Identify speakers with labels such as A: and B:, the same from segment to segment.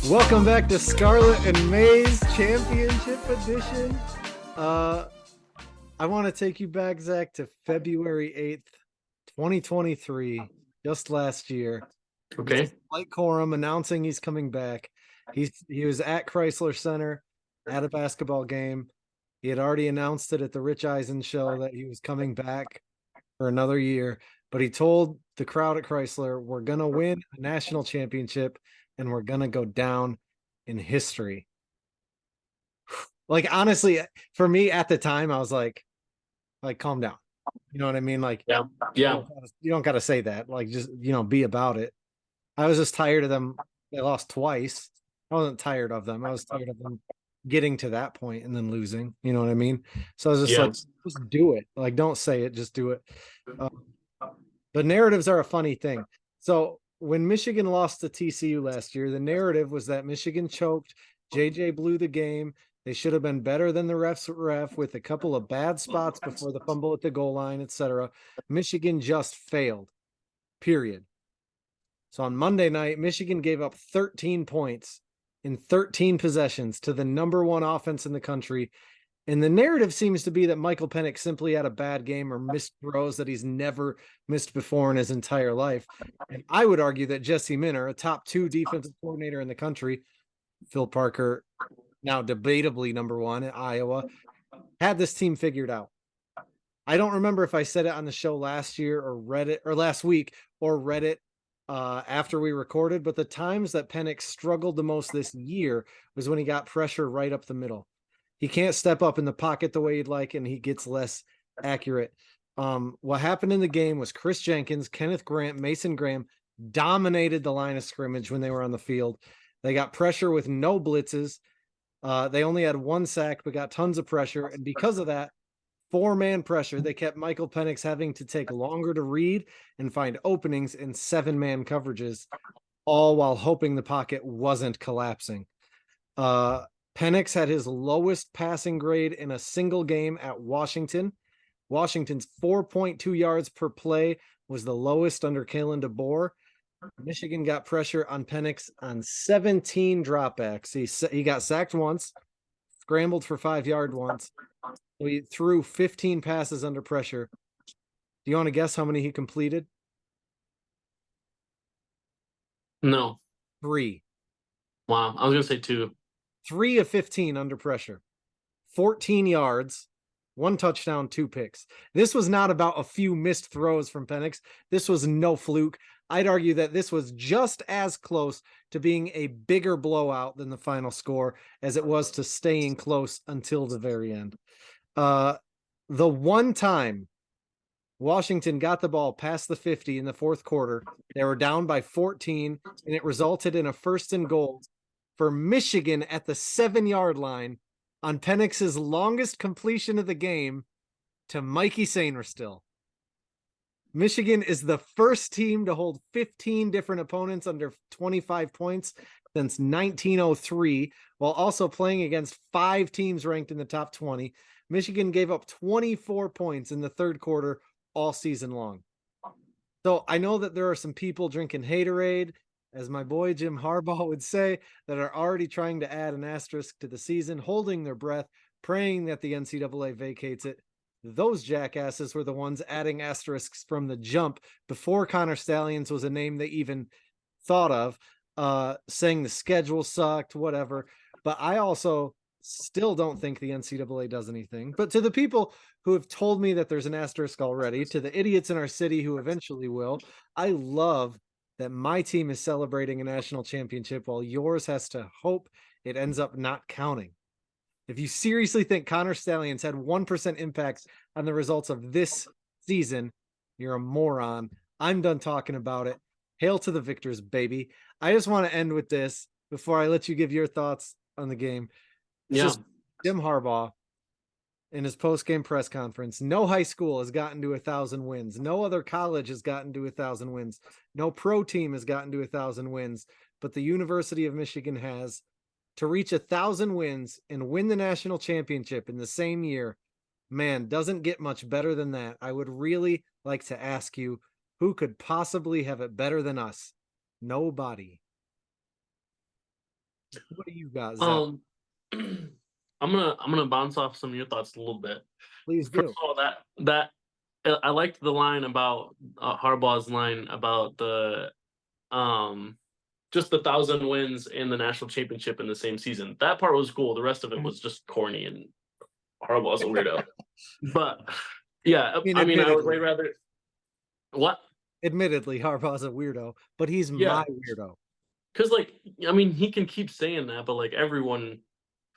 A: Welcome back to Scarlet and Maize Championship Edition. I want to take you back, Zach, to February 8th, 2023, just last year.
B: Okay.
A: Like Corum announcing he's coming back. He was at Chrysler Center at a basketball game. He had already announced it at the Rich Eisen show that he was coming back for another year, but he told the crowd at Chrysler, "We're going to win a national championship and we're going to go down in history." Like, honestly, for me at the time, I was like, calm down. You know what I mean? Like,
B: Yeah.
A: you don't got to say that. Like, just, be about it. I was just tired of them. They lost twice. I wasn't tired of them. I was tired of them getting to that point and then losing. You know what I mean? So I was just like, just do it. Like, don't say it, just do it. The narratives are a funny thing. So when Michigan lost to TCU last year, the narrative was that Michigan choked. JJ blew the game. They should have been better than the ref with a couple of bad spots before the fumble at the goal line, etc. Michigan just failed, period. So on Monday night, Michigan gave up 13 points in 13 possessions to the number one offense in the country. And the narrative seems to be that Michael Penix simply had a bad game or missed throws that he's never missed before in his entire life. And I would argue that Jesse Minter, a top 2 defensive coordinator in the country, Phil Parker, now debatably number 1 at Iowa, had this team figured out. I don't remember if I said it on the show last year or read it, or last week, or read it after we recorded, but the times that Penix struggled the most this year was when he got pressure right up the middle. He can't step up in the pocket the way he'd like, and he gets less accurate. What happened in the game was Chris Jenkins, Kenneth Grant, Mason Graham dominated the line of scrimmage when they were on the field. They got pressure with no blitzes. They only had 1 sack, but got tons of pressure. And because of that, 4-man pressure, they kept Michael Penix having to take longer to read and find openings in 7-man coverages, all while hoping the pocket wasn't collapsing. Penix had his lowest passing grade in a single game at Washington. Washington's 4.2 yards per play was the lowest under Kalen DeBoer. Michigan got pressure on Penix on 17 dropbacks. He got sacked once, scrambled for 5-yard once. So he threw 15 passes under pressure. Do you want to guess how many he completed?
B: No.
A: 3.
B: Wow. I was going to say 2.
A: 3 of 15 under pressure. 14 yards, 1 touchdown, 2 picks. This was not about a few missed throws from Penix. This was no fluke. I'd argue that this was just as close to being a bigger blowout than the final score as it was to staying close until the very end. The one time Washington got the ball past the 50 in the fourth quarter, they were down by 14, and it resulted in a 1st and goal for Michigan at the 7-yard line on Penix's longest completion of the game to Mikey Sainristil. Michigan is the first team to hold 15 different opponents under 25 points since 1903, while also playing against 5 teams ranked in the top 20. Michigan gave up 24 points in the third quarter all season long. So I know that there are some people drinking haterade, as my boy Jim Harbaugh would say, that are already trying to add an asterisk to the season, holding their breath, praying that the NCAA vacates it. Those jackasses were the ones adding asterisks from the jump before Connor Stallions was a name they even thought of, saying the schedule sucked, whatever. But I also still don't think the NCAA does anything. But to the people who have told me that there's an asterisk already, to the idiots in our city who eventually will, I love that my team is celebrating a national championship while yours has to hope it ends up not counting. If you seriously think Connor Stallions had 1% impact on the results of this season, you're a moron. I'm done talking about it. Hail to the victors, baby. I just want to end with this before I let you give your thoughts on the game. This is Jim Harbaugh in his post-game press conference. No high school has gotten to 1,000 wins. No other college has gotten to 1,000 wins. No pro team has gotten to 1,000 wins, but the University of Michigan has. To reach 1,000 wins and win the national championship in the same year, man, doesn't get much better than that. I would really like to ask you, who could possibly have it better than us? Nobody. What do you got, Zach?
B: I'm gonna bounce off some of your thoughts a little bit.
A: Please
B: First
A: do.
B: of all, that I liked the line about Harbaugh's line about the um just the 1,000 wins in the national championship in the same season. That part was cool. The rest of it was just corny and Harbaugh's a weirdo. But yeah,
A: mean,
B: I mean, I would way
A: admittedly,
B: rather what?
A: admittedly, Harbaugh's a weirdo, but he's
B: Yeah,
A: my weirdo.
B: because like I mean, he can keep saying that, but like everyone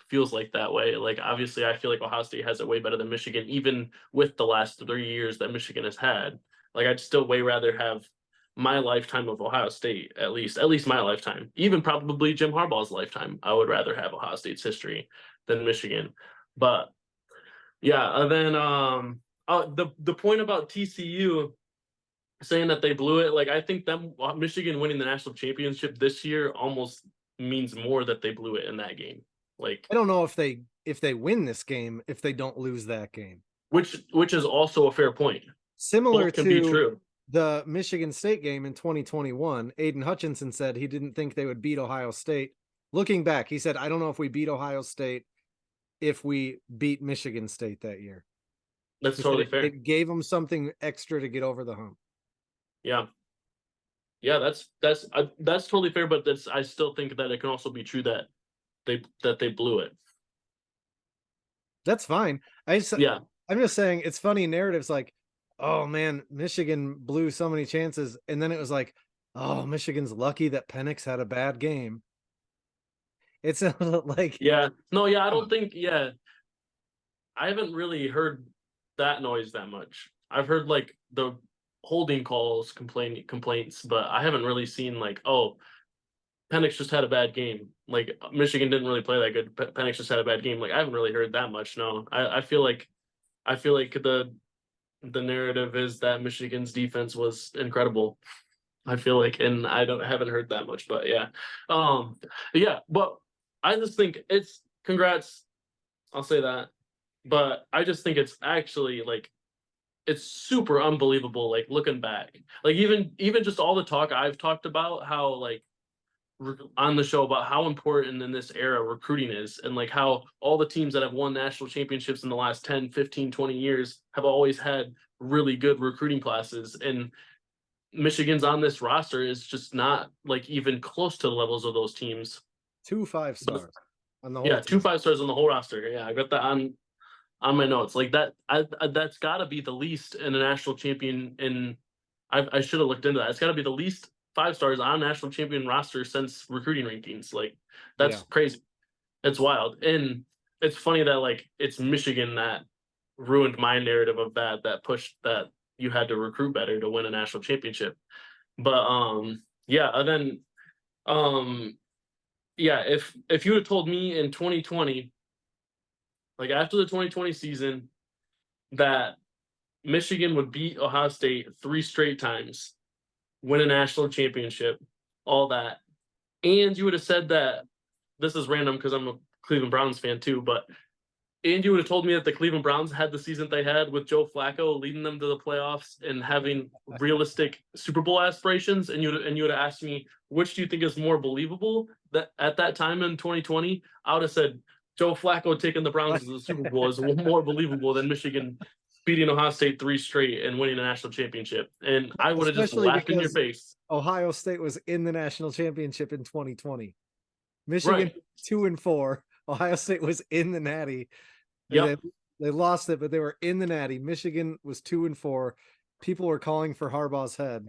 B: feels like that way. Like obviously, I feel like Ohio State has it way better than Michigan, even with the last 3 years that Michigan has had. Like I'd still way rather have my lifetime of Ohio State, at least my lifetime, even probably Jim Harbaugh's lifetime. I would rather have Ohio State's history than Michigan. But yeah, and then the point about TCU saying that they blew it, like I think them Michigan winning the national championship this year almost means more that they blew it in that game. Like
A: I don't know if they win this game if they don't lose that game.
B: which is also a fair point.
A: Similar
B: Both can be
A: to
B: true.
A: the Michigan State game in 2021, Aiden Hutchinson said he didn't think they would beat Ohio State. Looking back, he said, I don't know if we beat Ohio State if we beat Michigan State that year.
B: That's
A: He said
B: totally fair.
A: it gave them something extra to get over the hump.
B: Yeah. Yeah, that's totally fair, but that's I still think that it can also be true that they blew it.
A: That's fine.
B: Yeah.
A: I'm just saying it's funny narratives like, oh man, Michigan blew so many chances, and then it was like, oh, Michigan's lucky that Penix had a bad game. It's a little like,
B: Yeah. No, yeah, I don't
A: oh,
B: think I haven't really heard that noise that much. I've heard like the holding calls complaints, but I haven't really seen like, oh, Penix just had a bad game. Like Michigan didn't really play that good. Penix just had a bad game. Like I haven't really heard that much. No, I feel like the narrative is that Michigan's defense was incredible. I feel like, and I don't haven't heard that much, but yeah. But I just think it's congrats. I'll say that, but I just think it's actually like it's super unbelievable. Like looking back, like even just all the talk I've talked about how like on the show about how important in this era recruiting is and like how all the teams that have won national championships in the last 10 15 20 years have always had really good recruiting classes, and Michigan's on this roster is just not like even close to the levels of those teams.
A: 2 5
B: But
A: stars on the whole
B: yeah, two
A: team.
B: 5 stars on the whole roster. Yeah, I got that on my notes. Like that that's got to be the least in a national champion. In I should have looked into that. It's got to be the least 5 stars on a national champion roster since recruiting rankings. Like
A: Yeah.
B: that's crazy. It's wild, and it's funny that like it's Michigan that ruined my narrative of that pushed that you had to recruit better to win a national championship. But yeah, and then um yeah, if you would have told me in 2020, like after the 2020 season, that Michigan would beat Ohio State 3 straight times, win a national championship, all that, and you would have said that this is random because I'm a Cleveland Browns fan too, but and you would have told me that the Cleveland Browns had the season they had with Joe Flacco leading them to the playoffs and having realistic Super Bowl aspirations, and you would have asked me which do you think is more believable that at that time in 2020, I would have said Joe Flacco taking the Browns to the Super Bowl is more believable than Michigan beating Ohio State 3 straight and winning a national championship, and I would have just
A: Especially
B: laughed in your
A: because
B: face.
A: Ohio State was in the national championship in 2020. Michigan
B: Right?
A: 2-4. Ohio State was in the Natty. They,
B: Yep.
A: they lost it, but they were in the Natty. Michigan was 2-4. People were calling for Harbaugh's head,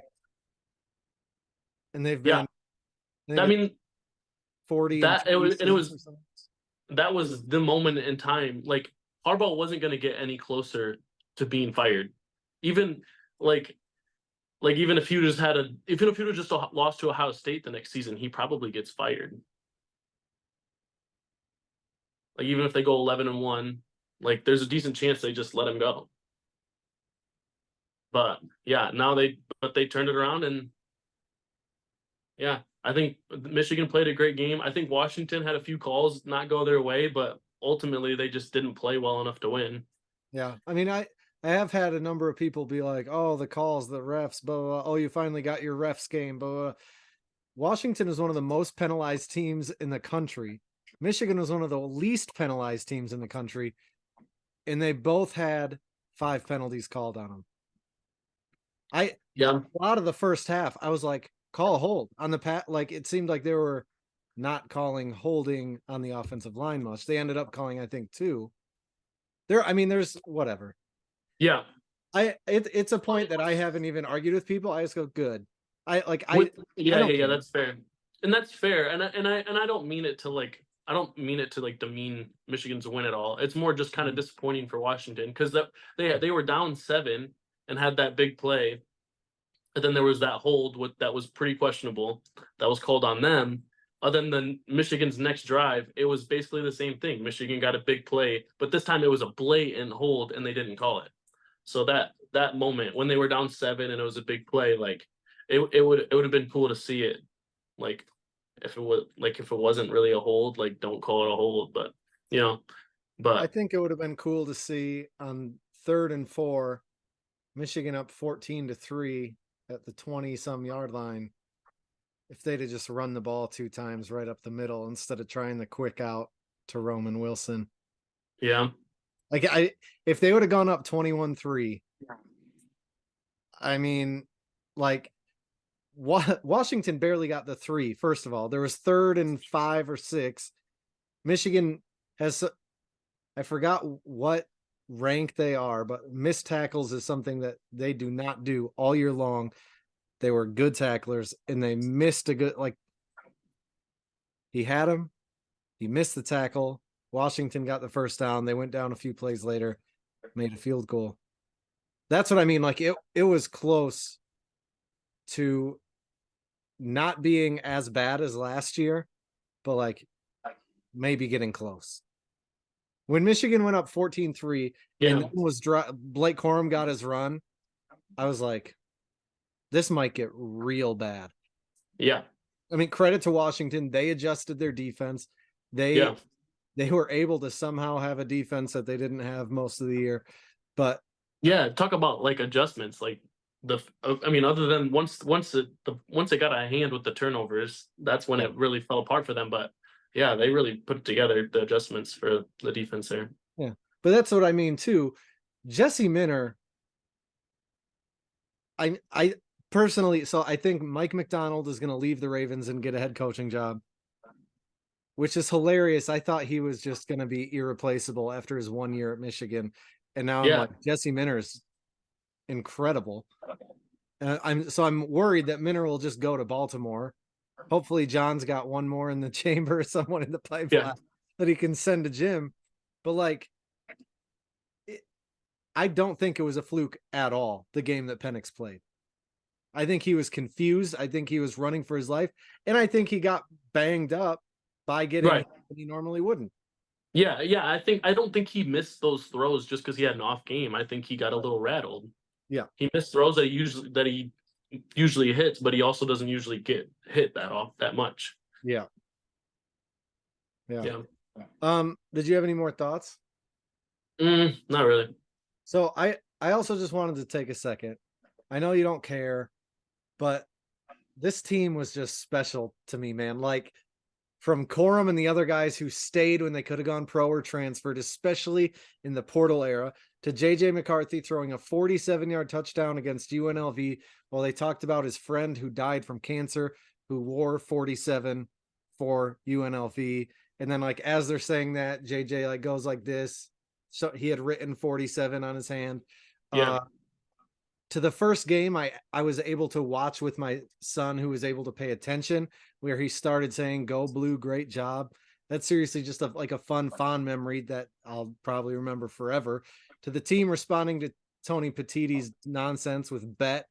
A: and they've
B: Yeah.
A: been, I
B: I
A: think,
B: mean
A: 40 and
B: that it
A: 20
B: was and it
A: seasons
B: was
A: or something.
B: that was the moment in time. Like Harbaugh wasn't going to get any closer to being fired. Even like even if you just had a even if you just lost to Ohio State the next season, he probably gets fired. Like even if they go 11-1, like there's a decent chance they just let him go. But yeah, now they turned it around, and yeah, I think Michigan played a great game. I think Washington had a few calls not go their way, but ultimately they just didn't play well enough to win.
A: Yeah. I mean, I have had a number of people be like, oh, the calls, the refs, blah, blah, blah. Oh, you finally got your refs game, blah, blah. Washington is one of the most penalized teams in the country. Michigan was one of the least penalized teams in the country, and they both had 5 penalties called on them.
B: Yeah.
A: A lot of the first half, I was like, call a hold on the pat. Like it seemed like they were not calling holding on the offensive line much. They ended up calling, I think, 2. There's whatever.
B: Yeah.
A: It's a point that I haven't even argued with people. I just go, good. I
B: Yeah,
A: don't care.
B: that's fair. And that's fair. And I don't mean it to like I don't mean it to like demean Michigan's win at all. It's more just kind of disappointing for Washington because that they were down 7 and had that big play. And then there was that hold that was pretty questionable that was called on them. Other than Michigan's next drive, it was basically the same thing. Michigan got a big play, but this time it was a blatant hold and they didn't call it. So that moment when they were down 7 and it was a big play, like it would have been cool to see it. Like if it wasn't really a hold, like don't call it a hold, but you know,
A: I
B: but
A: think it would have been cool to see on 3rd and 4, Michigan up 14-3 at the 20 some yard line. If they'd have just run the ball 2 times right up the middle instead of trying the quick out to Roman Wilson.
B: yeah.
A: Like if they would have gone up 21-3, I mean, like Washington barely got the 3. First of all, there was 3rd and 5 or 6. Michigan has, I forgot what rank they are, but missed tackles is something that they do not do all year long. They were good tacklers and they missed a good, like, he had him, he missed the tackle. Washington got the first down. They went down a few plays later, made a field goal. That's what I mean. Like it was close to not being as bad as last year, but like maybe getting close. When Michigan went up 14-3 and
B: Yeah.
A: then was Blake Corum got his run, I was like, this might get real bad.
B: Yeah.
A: I mean, credit to Washington. They adjusted their defense.
B: Yeah.
A: They were able to somehow have a defense that they didn't have most of the year. But
B: Yeah, talk about like adjustments. Like I mean, other than once it got a hand with the turnovers, that's when it really fell apart for them. But yeah, they really put together the adjustments for the defense there.
A: yeah, but that's what I mean too. Jesse Minner, I personally, so I think Mike McDonald is going to leave the Ravens and get a head coaching job, which is hilarious. I thought he was just going to be irreplaceable after his 1 year at Michigan, and now I'm
B: Yeah,
A: like, Jesse Minner is incredible. I'm worried that Minner will just go to Baltimore. Hopefully, John's got one more in the chamber, someone in the pipeline
B: yeah,
A: that he can send to Jim. But like, I don't think it was a fluke at all, the game that Penix played. I think he was confused. I think he was running for his life. And I think he got banged up by getting
B: right.
A: hit when he normally wouldn't.
B: Yeah, yeah. I don't think he missed those throws just because he had an off game. I think he got a little rattled.
A: Yeah.
B: He missed throws that he usually hits, but he also doesn't usually get hit that much.
A: Yeah. Yeah.
B: Yeah.
A: Did you have any more thoughts?
B: Not really.
A: So I also just wanted to take a second. I know you don't care, but this team was just special to me, man. Like from Corum and the other guys who stayed when they could have gone pro or transferred, especially in the portal era, to JJ McCarthy throwing a 47-yard touchdown against UNLV while they talked about his friend who died from cancer who wore 47 for UNLV. And then like as they're saying that, JJ like goes like this. So he had written 47 on his hand.
B: Yeah.
A: To the first game, I was able to watch with my son who was able to pay attention, where he started saying "Go Blue, great job." That's seriously just like a fun, fond memory that I'll probably remember forever. To the team responding to Tony Petitti's nonsense with bet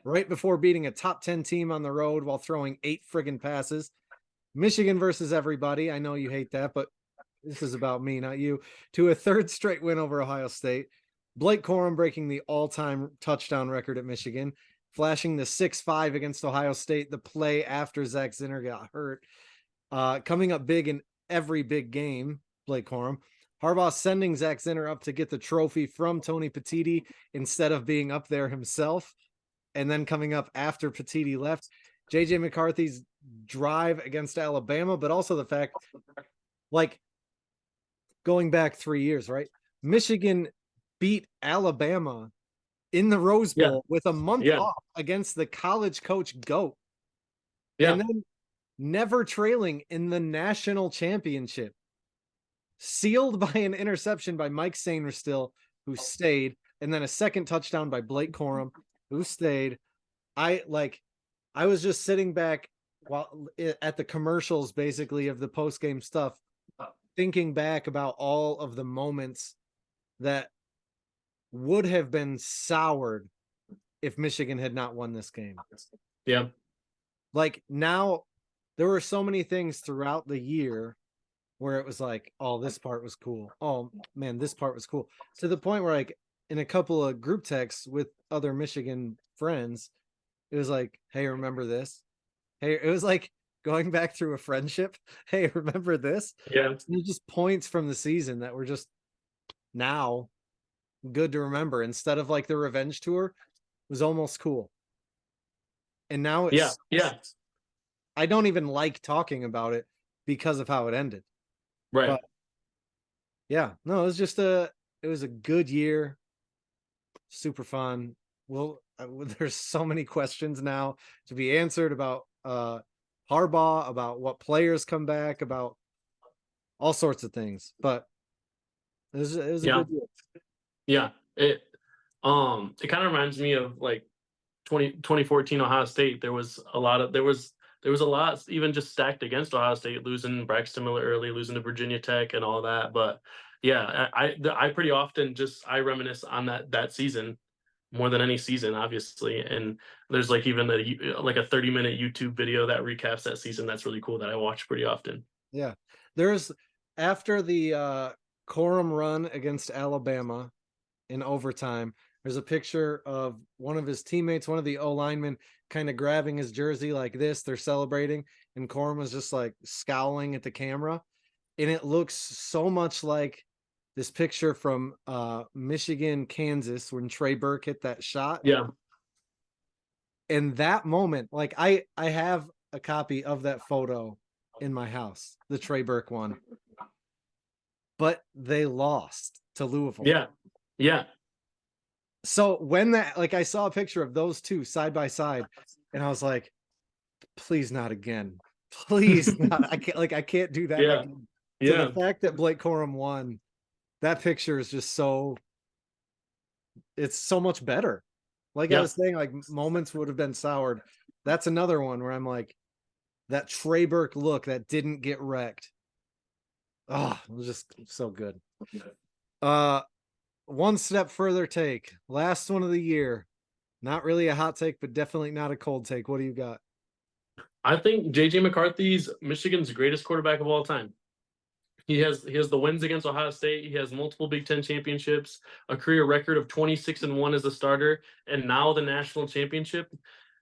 A: right before beating a top 10 team on the road while throwing 8 friggin' passes. Michigan versus everybody. I know you hate that, but this is about me, not you. To a 3rd straight win over Ohio State. Blake Corum breaking the all-time touchdown record at Michigan, flashing the 6-5 against Ohio State, the play after Zack got hurt. Coming up big in every big game, Blake Corum. Harbaugh sending Zack up to get the trophy from Tony Petitti instead of being up there himself. And then coming up after Petitti left. JJ McCarthy's drive against Alabama, but also the fact, like, going back 3 years, right? Michigan beat Alabama in the Rose
B: Yeah.
A: Bowl with a month
B: Yeah.
A: off against the college coach GOAT, and
B: Yeah.
A: then never trailing in the national championship, sealed by an interception by Mike Sainristil, who stayed, and then a second touchdown by Blake Corum, who stayed. I was just sitting back while at the commercials, basically, of the post game stuff, thinking back about all of the moments that would have been soured if Michigan had not won this game.
B: Yeah.
A: Like, now, there were so many things throughout the year where it was like, oh, this part was cool. Oh man, this part was cool. To the point where, like, in a couple of group texts with other Michigan friends, it was like, hey, remember this? Hey, it was like going back through a friendship. Hey, remember this?
B: Yeah.
A: And it just points from the season that were just now good to remember, instead of like the revenge tour was almost cool. And now
B: Yeah.
A: it's,
B: Yeah.
A: I don't even like talking about it because of how it ended.
B: Right.
A: But yeah, no, it was a good year. Super fun. Well, there's so many questions now to be answered about Harbaugh, about what players come back, about all sorts of things. But it was a
B: Yeah.
A: good year.
B: Yeah. It kind of reminds me of like 2014 Ohio State. There was a lot even just stacked against Ohio State, losing Braxton Miller early, losing to Virginia Tech and all that. But yeah, I pretty often I reminisce on that season more than any season, obviously. And there's like even like a 30-minute YouTube video that recaps that season. That's really cool that I watch pretty often.
A: Yeah. There's, after the Corum run against Alabama in overtime, there's a picture of one of his teammates, one of the O linemen, kind of grabbing his jersey like this. They're celebrating, and Corum was just like scowling at the camera. And it looks so much like this picture from Michigan, Kansas, when Trey Burke hit that shot.
B: Yeah.
A: And that moment, like, I have a copy of that photo in my house, the Trey Burke one, but they lost to Louisville.
B: Yeah. Yeah.
A: So when that, like, I saw a picture of those two side by side, and I was like, please not again. Please not. I can't do that
B: Yeah.
A: again. So
B: Yeah.
A: the fact that Blake Corum won, that picture is just it's so much better. Like I
B: Yeah.
A: was saying, like, moments would have been soured. That's another one where I'm like, that Trey Burke look that didn't get wrecked. Oh, it was just so good. One step further take. Last one of the year. Not really a hot take, but definitely not a cold take. What do you got?
B: I think JJ McCarthy's Michigan's greatest quarterback of all time. He has the wins against Ohio State. He has multiple Big Ten championships, a career record of 26-1 as a starter, and now the national championship.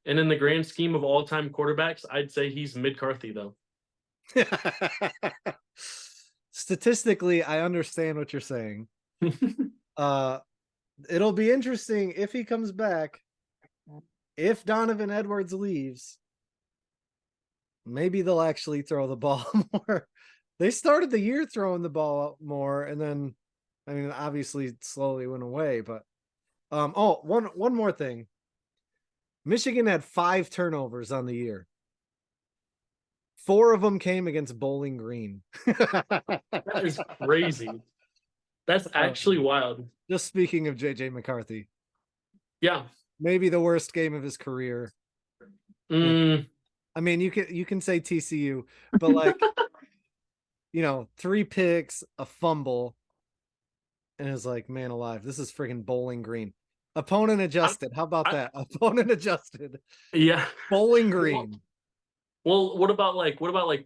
B: And in the grand scheme of all-time quarterbacks, I'd say he's mid-Carthy, though.
A: Statistically, I understand what you're saying. It'll be interesting if he comes back. If Donovan Edwards leaves, maybe they'll actually throw the ball more. They started the year throwing the ball more, and then, I mean, obviously slowly went away. But one more thing. Michigan had 5 turnovers on the year. 4 of them came against Bowling Green.
B: That is crazy. That's actually wild.
A: Just speaking of JJ McCarthy.
B: Yeah.
A: Maybe the worst game of his career.
B: Mm.
A: I mean, you can say TCU, but like, 3 picks, a fumble, and it's like, man alive, this is freaking Bowling Green. Opponent adjusted. How about that? Opponent adjusted.
B: Yeah.
A: Bowling Green.
B: Well, what about like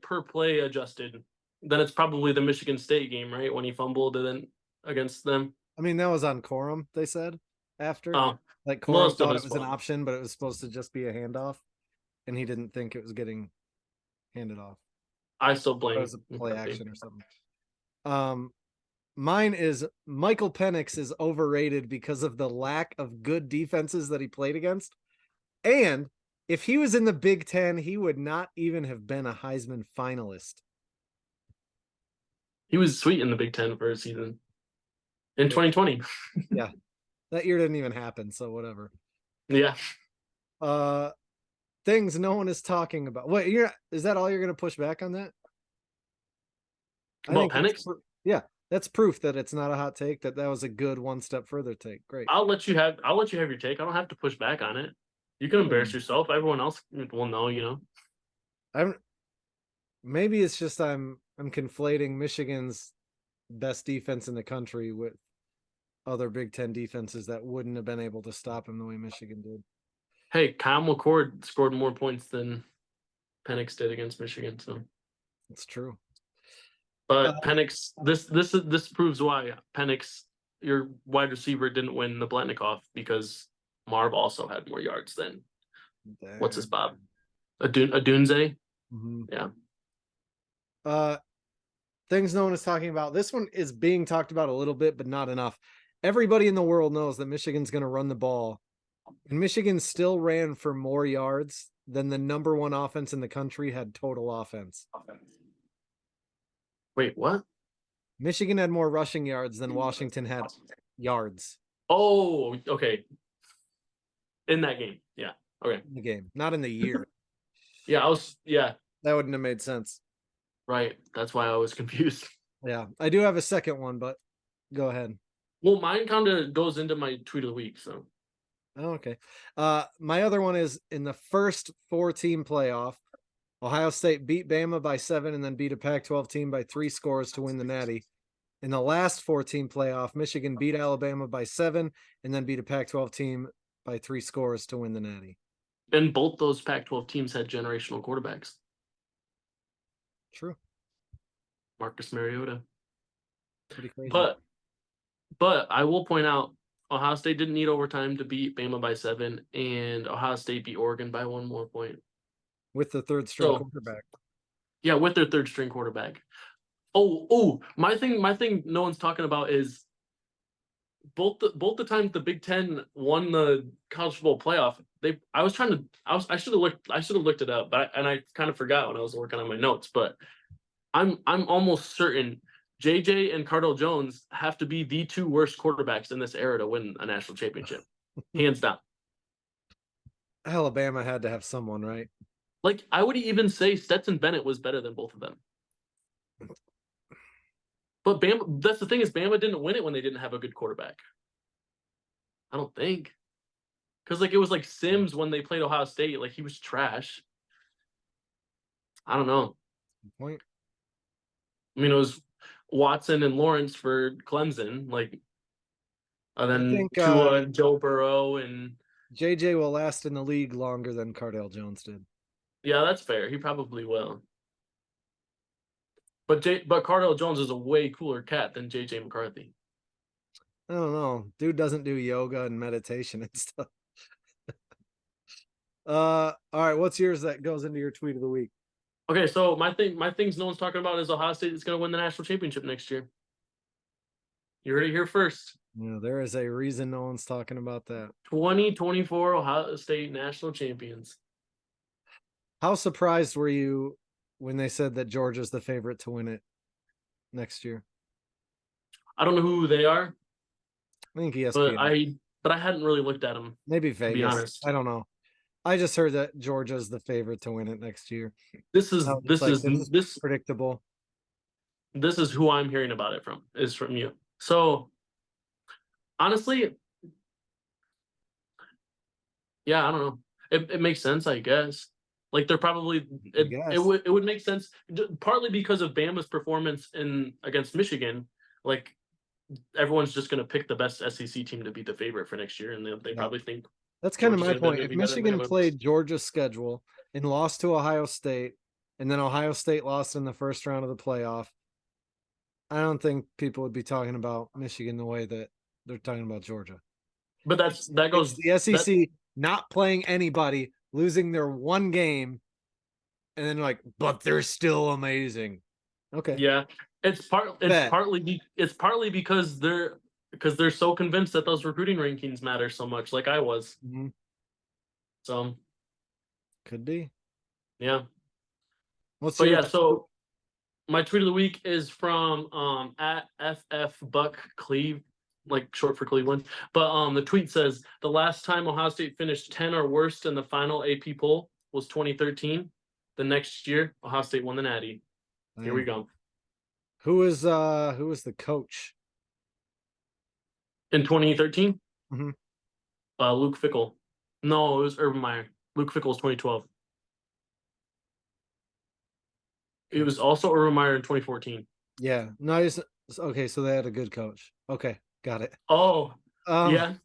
B: per play adjusted? Then it's probably the Michigan State game, right? When he fumbled and then against them.
A: I mean, that was on Corum, they said, after.
B: Oh,
A: Like, Corum
B: most of
A: thought
B: his
A: it was an
B: fault.
A: option, but it was supposed to just be a handoff, and he didn't think it was getting handed off.
B: I still
A: It
B: blame
A: was a play
B: McCarthy.
A: action or something. Mine is Michael Penix is overrated because of the lack of good defenses that he played against, and If he was in the Big Ten, he would not even have been a Heisman finalist.
B: He was sweet in the Big Ten for a season in 2020.
A: Yeah, that year didn't even happen, so whatever.
B: Yeah.
A: Things no one is talking about. Wait, is that all you're going to push back on that? I
B: About
A: think
B: Penix?
A: yeah, that's proof that it's not a hot take. That was a good one step further take. Great.
B: I'll let you have your take. I don't have to push back on it. You can embarrass yourself. Everyone else will know, you know.
A: I'm maybe it's just I'm conflating Michigan's best defense in the country with other Big Ten defenses that wouldn't have been able to stop him the way Michigan did.
B: Hey, Kyle McCord scored more points than Penix did against Michigan, so
A: It's true.
B: but Penix, this proves why Penix, your wide receiver, didn't win the Blatnikoff because Marv also had more yards than what's his Bob? Adunze?
A: Mm-hmm.
B: Yeah.
A: Things no one is talking about. This one is being talked about a little bit, but not enough. Everybody in the world knows that Michigan's going to run the ball, and Michigan still ran for more yards than the number one offense in the country had total offense.
B: Wait, what?
A: Michigan had more rushing yards than Washington had yards.
B: Oh, okay. In that game, yeah. Okay.
A: In the game, not in the year.
B: Yeah.
A: That wouldn't have made sense.
B: Right. That's why I was confused.
A: Yeah, I do have a second one, but go ahead.
B: Well, mine kind of goes into my tweet of the week, so.
A: Oh, okay. My other one is in the first 4-team playoff, Ohio State beat Bama by 7 and then beat a Pac-12 team by 3 scores to win the Natty. In the last 4-team playoff, Michigan beat Alabama by 7 and then beat a Pac-12 team by 3 scores to win the Natty.
B: And both those Pac-12 teams had generational quarterbacks.
A: True.
B: Marcus Mariota.
A: Pretty crazy.
B: But I will point out, Ohio State didn't need overtime to beat Bama by 7, and Ohio State beat Oregon by 1 more point.
A: With the third string quarterback.
B: Yeah, with their third string quarterback. Oh, my thing no one's talking about is both the times the Big Ten won the college football playoff, I should have looked it up, but I kind of forgot when I was working on my notes, but I'm almost certain JJ and Cardell Jones have to be the 2 worst quarterbacks in this era to win a national championship. Hands down.
A: Alabama had to have someone, right?
B: Like, I would even say Stetson Bennett was better than both of them. But Bama, that's the thing, is Bama didn't win it when they didn't have a good quarterback. I don't think. Because, like, it was like Sims when they played Ohio State. Like, he was trash. I don't know.
A: Good point.
B: I mean, it was Watson and Lawrence for Clemson. Like, and then Tua and Joe Burrow and...
A: JJ will last in the league longer than Cardell Jones did.
B: Yeah, that's fair. He probably will. But Cardell Jones is a way cooler cat than JJ McCarthy.
A: I don't know. Dude doesn't do yoga and meditation and stuff. All right, what's yours that goes into your tweet of the week?
B: Okay, so my things no one's talking about is Ohio State is going to win the national championship next year. You heard it here first.
A: Yeah, there is a reason no one's talking about that.
B: 2024 Ohio State national champions.
A: How surprised were you when they said that Georgia's the favorite to win it next year?
B: I don't know who they are.
A: I think ESPN.
B: But I hadn't really looked at them.
A: Maybe Vegas.
B: To be honest.
A: I don't know. I just heard that Georgia's the favorite to win it next year.
B: This is
A: predictable.
B: This is who I'm hearing about it from, is from you. So honestly, yeah, I don't know. It makes sense, I guess. Like, they're probably it would make sense partly because of Bama's performance against Michigan. Like, everyone's just going to pick the best SEC team to be the favorite for next year, and they probably think
A: that's kind of my point. If Michigan played Georgia's schedule and lost to Ohio State, and then Ohio State lost in the first round of the playoff, I don't think people would be talking about Michigan the way that they're talking about Georgia.
B: But that goes
A: the SEC not playing anybody, losing their one game, and then like, but they're still amazing. Okay.
B: Yeah. It's partly because they're so convinced that those recruiting rankings matter so much, like I was.
A: Mm-hmm.
B: So
A: Could be.
B: Yeah.
A: What's
B: But
A: your
B: yeah, so my tweet of the week is from at FF Buck Cleve, like short for Cleveland. But the tweet says the last time Ohio State finished 10 or worse in the final AP poll was 2013. The next year, Ohio State won the Natty. Here we go.
A: Who is the coach?
B: In 2013,
A: Mhm.
B: Luke Fickle. No, it was Urban Meyer. Luke Fickle was 2012. It was also Urban Meyer in 2014.
A: Yeah. Nice. Okay, so they had a good coach. Okay, got it.
B: Oh, yeah.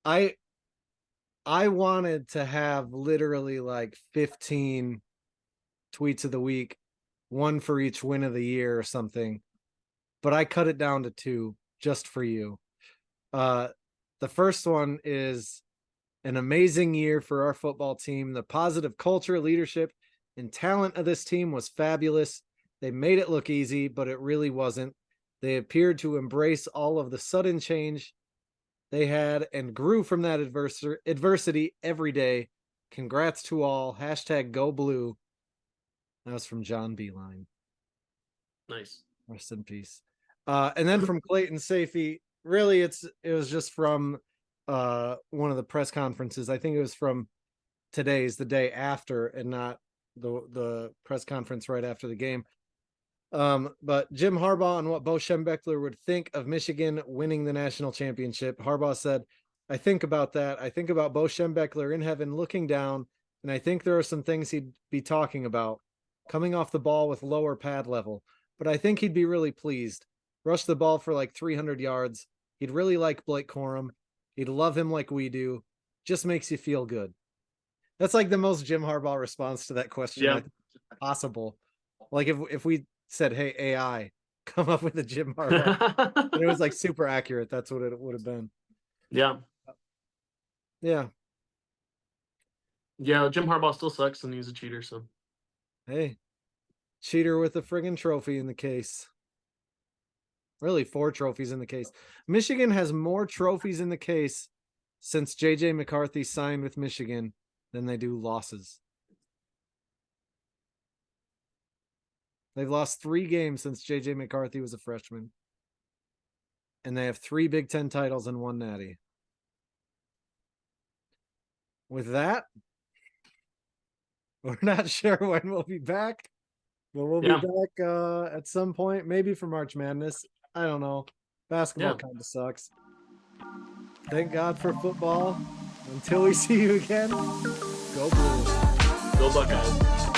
A: I wanted to have literally like 15 tweets of the week, one for each win of the year or something, but I cut it down to 2 just for you. The first one is an amazing year for our football team. The positive culture, leadership, and talent of this team was fabulous. They made it look easy, but it really wasn't. They appeared to embrace all of the sudden change they had and grew from that adversity every day. Congrats to all. Hashtag go blue. That was from John Beeline.
B: Nice.
A: Rest in peace. And then from Clayton Safey, really it was just from one of the press conferences. I think it was from today's the day after and not the press conference right after the game. But Jim Harbaugh and what Bo Schembechler would think of Michigan winning the national championship. Harbaugh said, I think about that. I think about Bo Schembechler in heaven looking down, and I think there are some things he'd be talking about. Coming off the ball with lower pad level, but I think he'd be really pleased. Rush the ball for like 300 yards. He'd really like Blake Corum. He'd love him like we do. Just makes you feel good. That's like the most Jim Harbaugh response to that question I think possible. Like if we said, hey, AI, come up with a Jim Harbaugh. And it was like super accurate. That's what it would have been.
B: Yeah.
A: Yeah.
B: Yeah, Jim Harbaugh still sucks and he's a cheater, so.
A: Hey, cheater with a friggin' trophy in the case. Really, 4 trophies in the case. Michigan has more trophies in the case since JJ McCarthy signed with Michigan than they do losses. They've lost 3 games since JJ McCarthy was a freshman. And they have 3 Big Ten titles and 1 natty. With that, we're not sure when we'll be back, but we'll be back at some point, maybe for March Madness. I don't know. Basketball kind of sucks. Thank God for football. Until we see you again, go Blue.
B: Go Buckeyes.